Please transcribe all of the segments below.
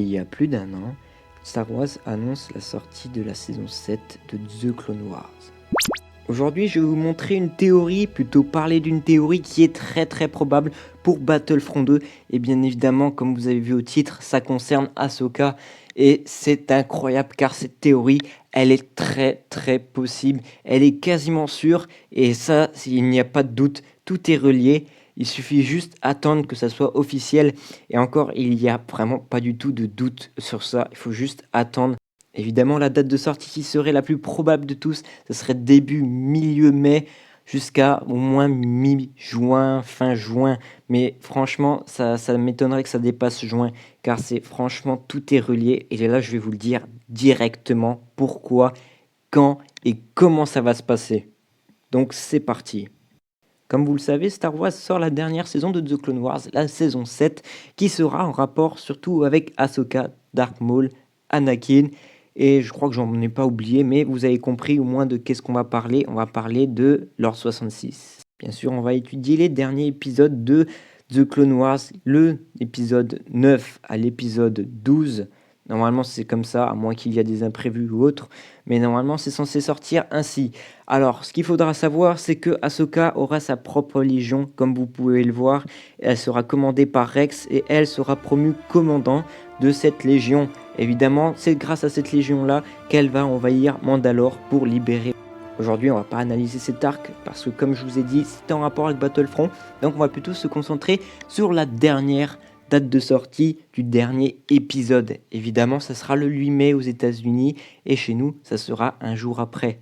il y a plus d'un an, Star Wars annonce la sortie de la saison 7 de The Clone Wars. Aujourd'hui, je vais vous montrer une théorie, plutôt parler d'une théorie qui est très probable pour Battlefront 2. Et bien évidemment, comme vous avez vu au titre, ça concerne Ahsoka. Et c'est incroyable car cette théorie, elle est très possible. Elle est quasiment sûre. Et ça, il n'y a pas de doute, tout est relié. Il suffit juste attendre que ça soit officiel. Et encore, il n'y a vraiment pas du tout de doute sur ça. Il faut juste attendre. Évidemment, la date de sortie qui serait la plus probable de tous, ce serait début, milieu mai, jusqu'à au moins mi-juin, fin juin. Mais franchement, ça m'étonnerait que ça dépasse juin, car c'est franchement, tout est relié. Et là, je vais vous le dire directement pourquoi, quand et comment ça va se passer. Donc, c'est parti. Comme vous le savez, Star Wars sort la dernière saison de The Clone Wars, la saison 7, qui sera en rapport surtout avec Ahsoka, Darth Maul, Anakin. Et je crois que j'en ai pas oublié, mais vous avez compris au moins de qu'est-ce qu'on va parler. On va parler de l'Ordre 66. Bien sûr, on va étudier les derniers épisodes de The Clone Wars, le épisode 9 à l'épisode 12. Normalement, c'est comme ça, à moins qu'il y ait des imprévus ou autres. Mais normalement, c'est censé sortir ainsi. Alors, ce qu'il faudra savoir, c'est que Ahsoka aura sa propre légion, comme vous pouvez le voir. Elle sera commandée par Rex et elle sera promue commandant de cette légion. Évidemment, c'est grâce à cette légion-là qu'elle va envahir Mandalore pour libérer. Aujourd'hui, on va pas analyser cet arc parce que, comme je vous ai dit, c'est en rapport avec Battlefront. Donc, on va plutôt se concentrer sur la dernière date de sortie du dernier épisode. Évidemment, ça sera le 8 mai aux États-Unis et chez nous, ça sera un jour après.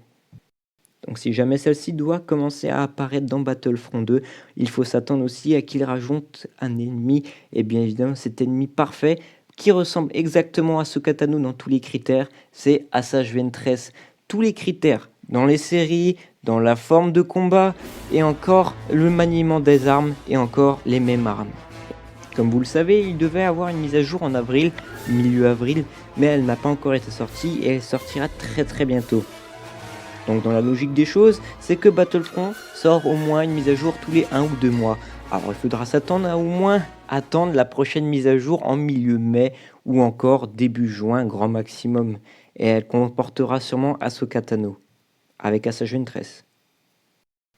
Donc si jamais celle-ci doit commencer à apparaître dans Battlefront 2, il faut s'attendre aussi à qu'il rajoute un ennemi, et bien évidemment cet ennemi parfait qui ressemble exactement à Ahsoka Tano dans tous les critères, c'est Asajj Ventress. Tous les critères dans les séries, dans la forme de combat, et encore le maniement des armes, et encore les mêmes armes. Comme vous le savez, il devait avoir une mise à jour en avril, milieu avril, mais elle n'a pas encore été sortie et elle sortira très bientôt. Donc dans la logique des choses, c'est que Battlefront sort au moins une mise à jour tous les 1 ou 2 mois. Alors il faudra s'attendre à au moins attendre la prochaine mise à jour en milieu mai ou encore début juin grand maximum. Et elle comportera sûrement Ahsoka Tano avec Asajj Ventress.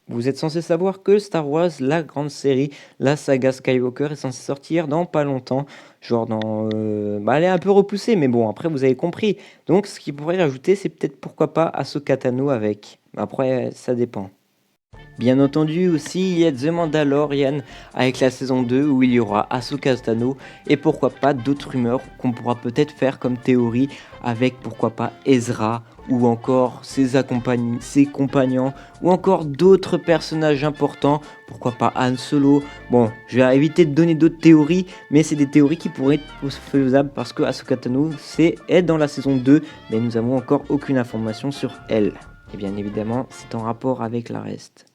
Vous êtes censé savoir que Star Wars, la grande série, la saga Skywalker est censée sortir dans pas longtemps. Genre dans... elle est un peu repoussée, mais bon, après vous avez compris. Donc ce qu'il pourrait rajouter, c'est peut-être pourquoi pas Ahsoka Tano avec. Après, ça dépend. Bien entendu aussi, il y a The Mandalorian avec la saison 2 où il y aura Ahsoka Tano et pourquoi pas d'autres rumeurs qu'on pourra peut-être faire comme théorie avec pourquoi pas Ezra ou encore ses compagnons ou encore d'autres personnages importants, pourquoi pas Han Solo. Bon, je vais éviter de donner d'autres théories, mais c'est des théories qui pourraient être faisables parce que Ahsoka Tano est dans la saison 2, mais nous n'avons encore aucune information sur elle. Et bien évidemment, c'est en rapport avec la reste.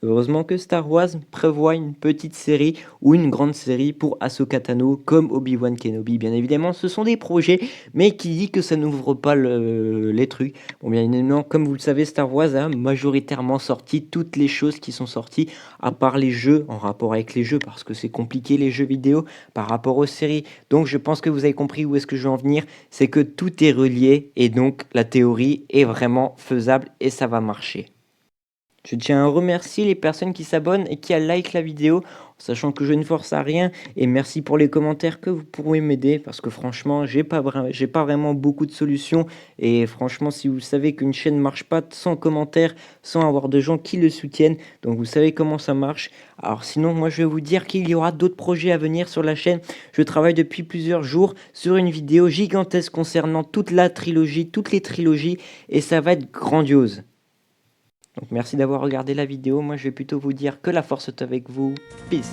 Heureusement que Star Wars prévoit une petite série ou une grande série pour Ahsoka Tano comme Obi-Wan Kenobi. Bien évidemment, ce sont des projets, mais qui dit que ça n'ouvre pas les trucs. Bon, bien évidemment, comme vous le savez, Star Wars a majoritairement sorti toutes les choses qui sont sorties, à part les jeux, en rapport avec les jeux, parce que c'est compliqué les jeux vidéo par rapport aux séries. Donc je pense que vous avez compris où est-ce que je veux en venir, c'est que tout est relié et donc la théorie est vraiment faisable et ça va marcher. Je tiens à remercier les personnes qui s'abonnent et qui like la vidéo, sachant que je ne force à rien. Et merci pour les commentaires que vous pourrez m'aider, parce que franchement, j'ai pas vraiment beaucoup de solutions. Et franchement, si vous savez qu'une chaîne ne marche pas sans commentaires, sans avoir de gens qui le soutiennent, donc vous savez comment ça marche. Alors sinon, moi je vais vous dire qu'il y aura d'autres projets à venir sur la chaîne. Je travaille depuis plusieurs jours sur une vidéo gigantesque concernant toute la trilogie, toutes les trilogies, et ça va être grandiose. Donc merci d'avoir regardé la vidéo, moi je vais plutôt vous dire que la force est avec vous, peace.